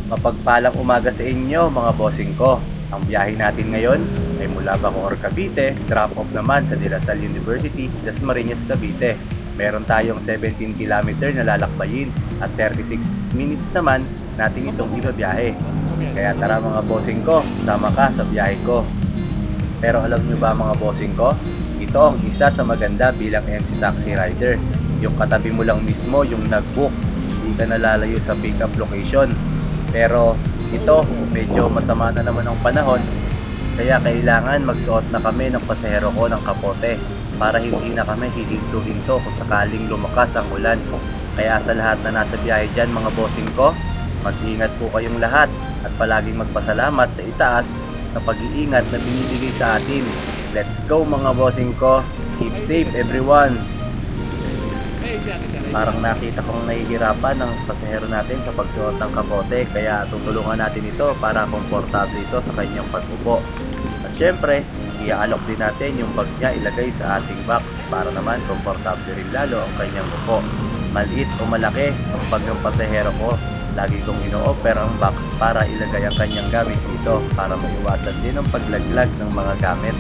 Mapagpalang umaga sa inyo mga bossing ko. Ang biyahe natin ngayon ay mula Bacoor, Cavite, drop off naman sa De La Salle University, Dasmariñas, Cavite. Meron tayong 17 kilometer na lalakbayin at 36 minutes naman natin itong biyahe. Kaya tara mga bossing ko, sama ka sa biyahe ko. Pero alam nyo ba mga bossing ko, ito ang isa sa maganda bilang MC Taxi Rider. Yung katabi mo lang mismo yung nag-book, hindi ka nalalayo sa pick-up location. Pero ito, medyo masama na naman ang panahon, kaya kailangan magsuot na kami ng pasahero ko ng kapote para hindi na kami hihinto-hinto kung sakaling lumakas ang ulan. Kaya sa lahat na nasa biyahe dyan mga bossing ko, mag-ingat po kayong lahat at palaging magpasalamat sa itaas sa pag-iingat na binibigay sa atin. Let's go mga bossing ko, keep safe everyone. Parang nakita kong nahihirapan ng pasahero natin sa pagsuot ng kapote, kaya tutulungan natin ito para komportable ito sa kanyang pag-upo. At syempre, iaalok din natin yung bag niya ilagay sa ating box para naman komportable rin lalo ang kanyang upo. Maliit o malaki ang bag ng pasahero ko, lagi kong ino-offer ang box para ilagay ang kanyang gamit dito para maiwasan din ang paglaglag ng mga gamit.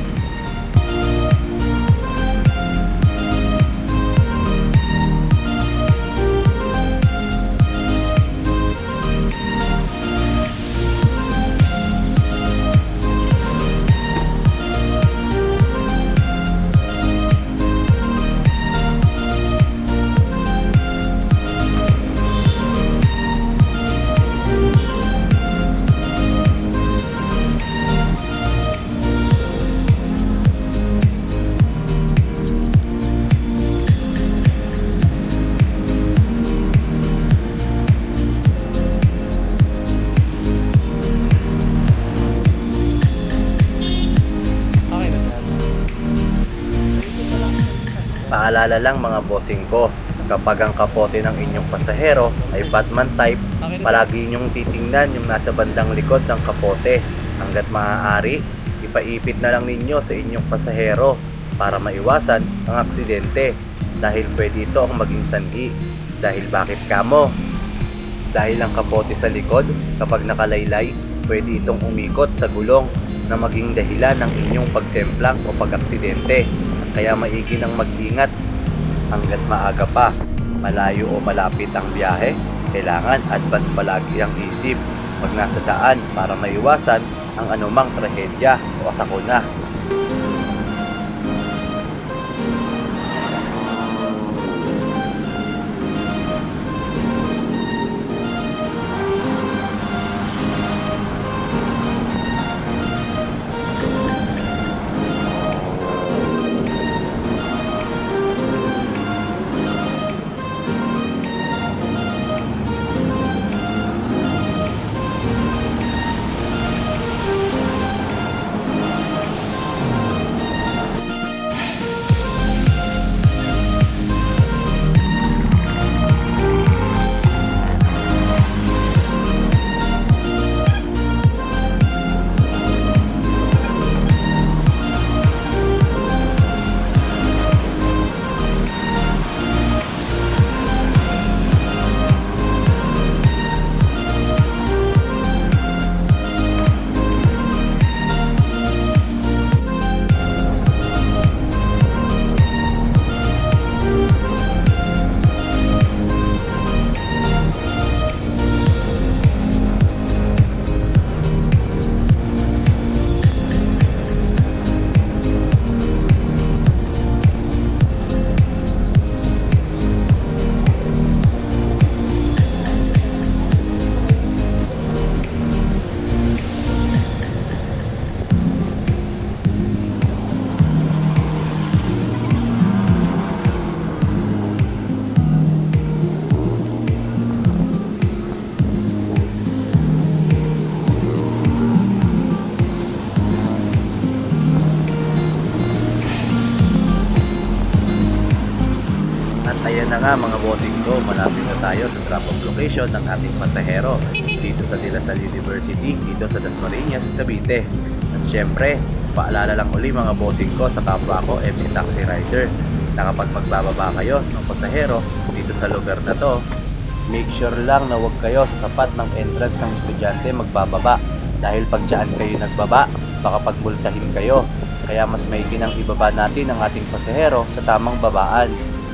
Paalala lang mga bossing ko, kapag ang kapote ng inyong pasahero ay Batman type, palagi inyong titingnan yung nasa bandang likod ng kapote. Hanggat maaari, ipaipit na lang ninyo sa inyong pasahero para maiwasan ang aksidente, dahil pwede ito ang maging sanhi. Dahil bakit kamo? Dahil ang kapote sa likod, kapag nakalaylay, pwede itong umikot sa gulong na maging dahilan ng inyong pagsemplang o pag-aksidente. Kaya maigi nang mag-ingat hanggat maaga pa. Malayo o malapit ang biyahe, kailangan advance palagi ang isip pag nasa daan para maiwasan ang anumang trahedya o sakuna. Ayan na nga mga bossing ko, malapit na tayo sa drop-off location ng ating pasahero dito sa De La Salle University, dito sa Dasmariñas, Cavite. At syempre, paalala lang uli mga bossing ko sa kapwa ko, MC Taxi Rider, na kapag magbababa kayo ng pasahero dito sa lugar na to, Make sure lang na huwag kayo sa tapat ng entrance ng estudyante magbababa. Dahil pag dyan kayo nagbaba, baka pagmultahin kayo. Kaya mas maigi nang ibaba natin ang ating pasahero sa tamang babaan.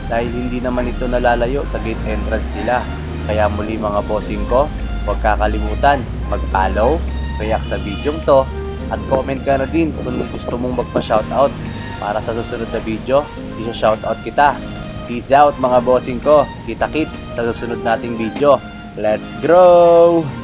Dahil hindi naman ito nalalayo sa gate entrance nila. Kaya muli mga bossing ko, huwag kakalimutan mag-follow, react sa video to, at comment ka na din kung gusto mong magpa-shoutout. Para sa susunod na video, isa-shoutout kita. Peace out mga bossing ko. Kita-kits sa susunod nating video. Let's grow!